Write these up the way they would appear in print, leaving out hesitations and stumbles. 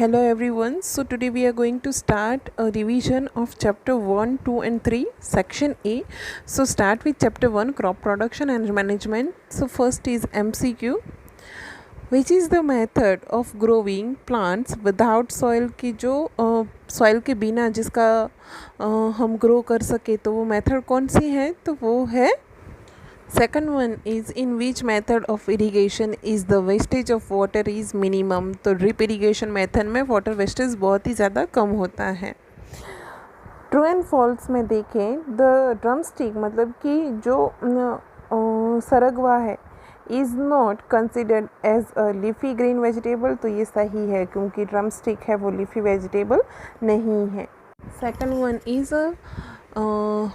Hello everyone. So today we are going to start a revision of chapter 1, 2 and 3 section A. So start with chapter 1 crop production and management. So first is MCQ, which is the method of growing plants without soil की जो soil के बिना जिसका हम grow कर सके तो वो मेथड कौन सी है तो वो है second one is in which method of irrigation is the wastage of water is minimum. तो ड्रिप इरीगेशन मेथड में वाटर वेस्टेज बहुत ही ज़्यादा कम होता है। ट्रू एंड फॉल्स में देखें द ड्रम स्टिक मतलब कि जो सरगवा है is not considered as a leafy green vegetable. तो ये सही है क्योंकि ड्रम स्टिक है वो लीफी वेजिटेबल नहीं है। Second one is a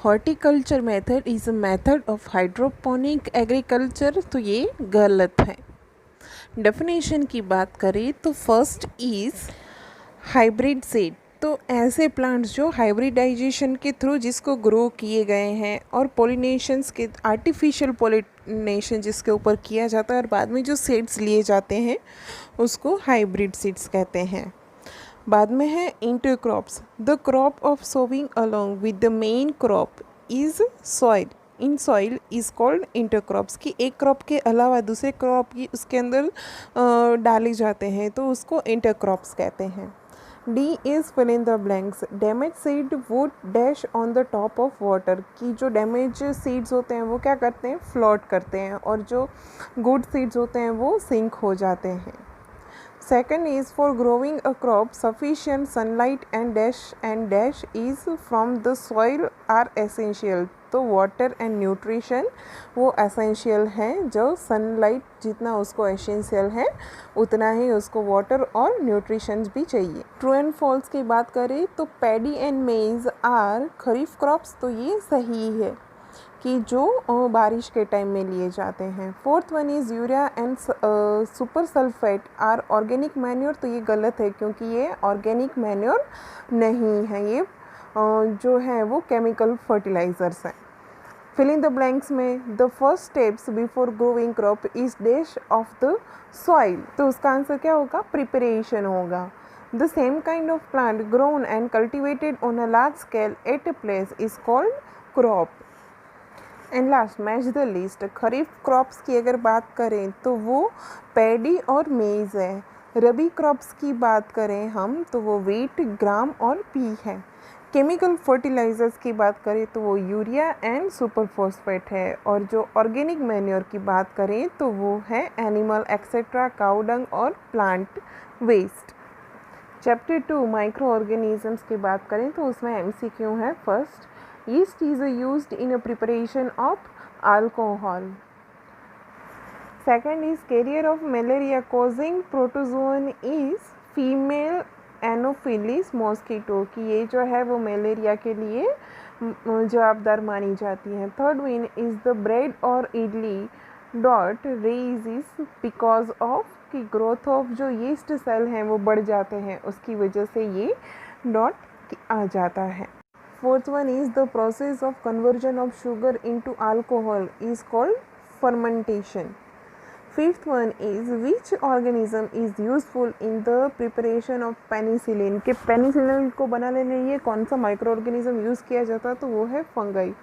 horticulture method is a method of hydroponic agriculture. तो ये गलत है। डेफिनेशन की बात करें तो फर्स्ट इज़ हाइब्रिड सीड। तो ऐसे प्लांट्स जो हाइब्रिडाइजेशन के थ्रू जिसको ग्रो किए गए हैं और पोलिनेशंस के आर्टिफिशियल पोलिनेशन जिसके ऊपर किया जाता है और बाद में जो सीड्स लिए जाते हैं उसको हाइब्रिड सीड्स कहते हैं। बाद में है intercrops. The crop of sowing along with the main crop is soil in soil is called intercrops. की एक क्रॉप के अलावा दूसरे क्रॉप की उसके अंदर डाले जाते हैं तो उसको इंटरक्रॉप्स कहते हैं। D is fill in the blanks. Damage seed would dash on the top of water. की जो डैमेज सीड्स होते हैं वो क्या करते हैं फ्लोट करते हैं और जो गुड सीड्स होते हैं वो सिंक हो जाते हैं। Second is for growing a crop, sufficient sunlight and dash is from the soil are essential. तो water and nutrition वो essential हैं। जो sunlight जितना उसको essential है उतना ही उसको water और nutrition भी चाहिए। True and false की बात करें तो paddy and maize are kharif crops। तो ये सही है कि जो बारिश के टाइम में लिए जाते हैं। Fourth one is urea and super sulphate are organic manure. तो ये गलत है क्योंकि ये ऑर्गेनिक मैन्योर नहीं है, ये जो है वो केमिकल फर्टिलाइज़र्स हैं। फिलिंग द ब्लैंक्स में the first steps before growing crop is dash of the soil. तो उसका आंसर क्या होगा प्रिपरेशन होगा। The same kind of plant grown and cultivated on a large scale at a place is called crop. And last match the list. Kharif crops की अगर बात करें तो वो पैडी और मेज़ है। रबी क्रॉप्स की बात करें हम तो वो वीट ग्राम और पी है। केमिकल फर्टिलाइजर्स की बात करें तो वो यूरिया एंड सुपर फॉस्फेट है। और जो ऑर्गेनिक मैन्योर की बात करें तो वो है एनिमल एक्सेट्रा काउ डंग और plant waste. Chapter 2 micro organisms की बात करें तो उसमें एमसीक्यू है। First, yeast is used in a preparation of alcohol. Second is carrier of malaria causing protozoan is female Anopheles mosquito। कि ये जो है वो मलेरिया के लिए जवाबदार मानी जाती है। Third one is the bread और idli dough rise because of की ग्रोथ ऑफ जो यीस्ट सेल हैं वो बढ़ जाते हैं उसकी वजह से ये डॉट आ जाता है। Fourth one is the process of conversion of sugar into alcohol is called fermentation. Fifth one is which organism is useful in the preparation of penicillin। के पेनिसिलिन को बनाने में ये कौन सा माइक्रो ऑर्गेनिज्म यूज़ किया जाता है तो वो है fungi.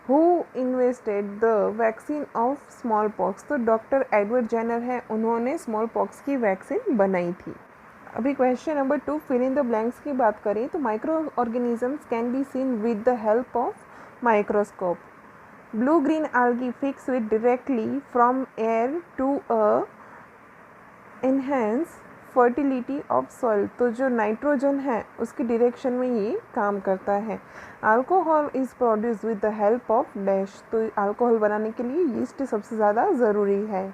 Who invented the vaccine of smallpox। तो डॉक्टर एडवर्ड जेनर है, उन्होंने स्मॉल पॉक्स की वैक्सीन बनाई थी। अभी question number 2 fill in the blanks की बात करें तो micro organisms can be seen with the help of microscope. Blue green algae fix with directly from air to a enhance fertility of soil. तो जो nitrogen है उसकी direction में ये काम करता है। Alcohol is produce with the help of dash. तो अल्कोहल बनाने के लिए यीस्ट सबसे ज़्यादा ज़रूरी है।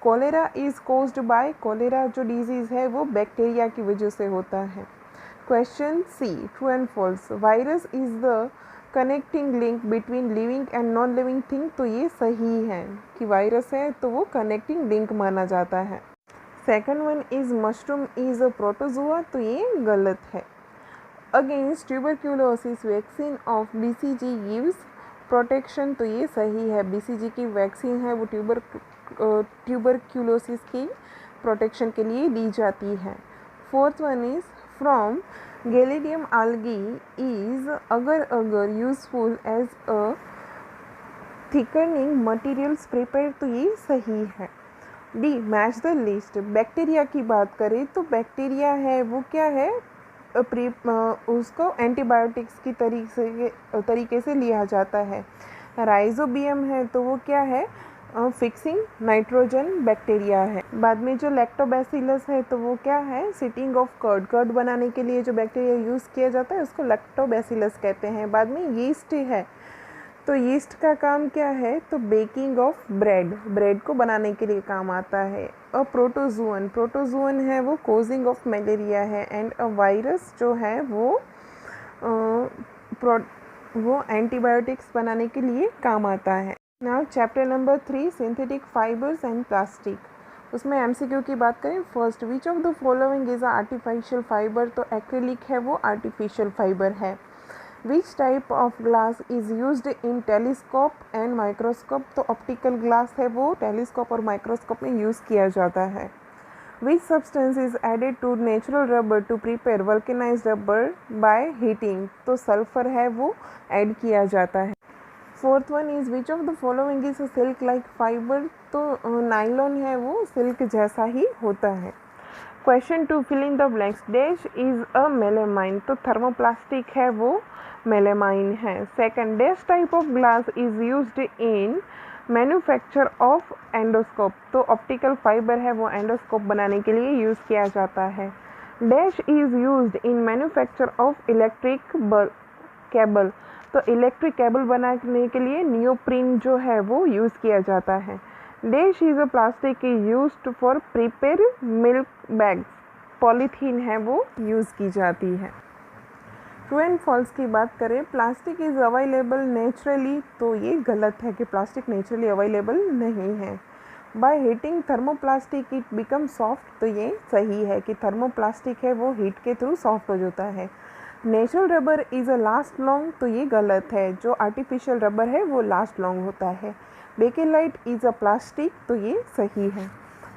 Cholera is caused by. Cholera जो डिजीज़ है वो बैक्टीरिया की वजह से होता है। Question C true and false. Virus is the connecting link between living and non living thing. तो ये सही है कि वायरस है तो वो कनेक्टिंग लिंक माना जाता है। Second one is mushroom is a protozoa. तो ये गलत है। Against tuberculosis vaccine of BCG gives protection. तो ये सही है। BCG की वैक्सीन है वो ट्यूबरक्यूलोसिस की प्रोटेक्शन के लिए दी जाती है। Fourth one is from Gelidium algae is अगर useful as a thickening materials prepare, तो ये सही है। The match the list. Bacteria की बात करें तो बैक्टीरिया है वो क्या है, उसको एंटीबायोटिक्स की तरीके से लिया जाता है। राइजोबियम है तो वो क्या है, फिक्सिंग नाइट्रोजन बैक्टीरिया है। बाद में जो लैक्टोबैसिलस है तो वो क्या है, सिटिंग ऑफ कर्ड। कर्ड बनाने के लिए जो बैक्टीरिया यूज़ किया जाता है उसको लैक्टोबैसिलस कहते हैं। बाद में यीस्ट है तो यीस्ट का काम क्या है, तो बेकिंग ऑफ ब्रेड, ब्रेड को बनाने के लिए काम आता है। अ प्रोटोजोअन, प्रोटोजोअन है वो कोजिंग ऑफ मलेरिया है। एंड अ वायरस जो है वो एंटीबायोटिक्स बनाने के लिए काम आता है। Now chapter number 3 synthetic fibres and plastic. उसमें एमसीक्यू की बात करें, first which of the following is artificial fibre, तो एक्रिलिक है वो आर्टिफिशियल फाइबर है। Which type of glass is used in telescope and microscope, तो ऑप्टिकल ग्लास है वो टेलीस्कोप और माइक्रोस्कोप में यूज़ किया जाता है। Which substance is added to natural rubber to prepare vulcanised rubber by heating, तो सल्फर है वो ऐड किया जाता है। Fourth one is which of the following is silk like fibre, तो नाइलॉन है वो सिल्क जैसा ही होता है। Question 2 filling the blanks. Dash is a melamine, तो थर्मोप्लास्टिक है वो मेलेमाइन है। Second, dash type of glass is used in manufacture of endoscope, तो ऑप्टिकल फाइबर है वो एंडोस्कोप बनाने के लिए यूज़ किया जाता है। Dash is used in manufacture of electric cable, तो इलेक्ट्रिक केबल बनाने के लिए नियोप्रीन जो है वो यूज़ किया जाता है। Dash is a plastic is used for prepare milk bags, polythene है वो यूज़ की जाती है। ट्रू एंड फॉल्स की बात करें, प्लास्टिक इज़ अवेलेबल नेचुरली, तो ये गलत है कि प्लास्टिक नेचुरली अवेलेबल नहीं है। By heating thermoplastic it become soft, तो ये सही है कि थर्मोप्लास्टिक है वो हीट के थ्रू सॉफ्ट हो जाता है। Natural rubber is a last long, तो ये गलत है, जो आर्टिफिशियल रबर है वो लास्ट लॉन्ग होता है। बेकेलाइट इज़ अ प्लास्टिक, तो ये सही है।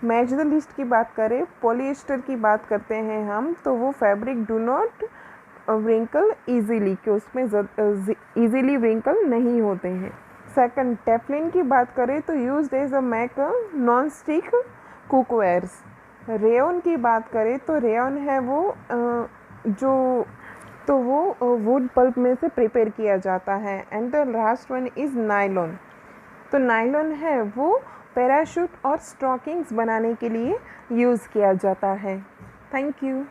मैच द लिस्ट की बात करें, पॉलिएस्टर की बात करते हैं हम, तो वो fabric do not wrinkle easily, कि उसमें ईजीली व्रिंकल नहीं होते हैं। सेकंड, टेफलिन की बात करें तो used as a make non stick cookwares. Rayon की बात करें तो रेयन है वो वो वुड पल्प में से प्रिपेयर किया जाता है। And the last one is nylon, तो नायलॉन है वो पैराशूट और स्टॉकिंग्स बनाने के लिए यूज़ किया जाता है। Thank you.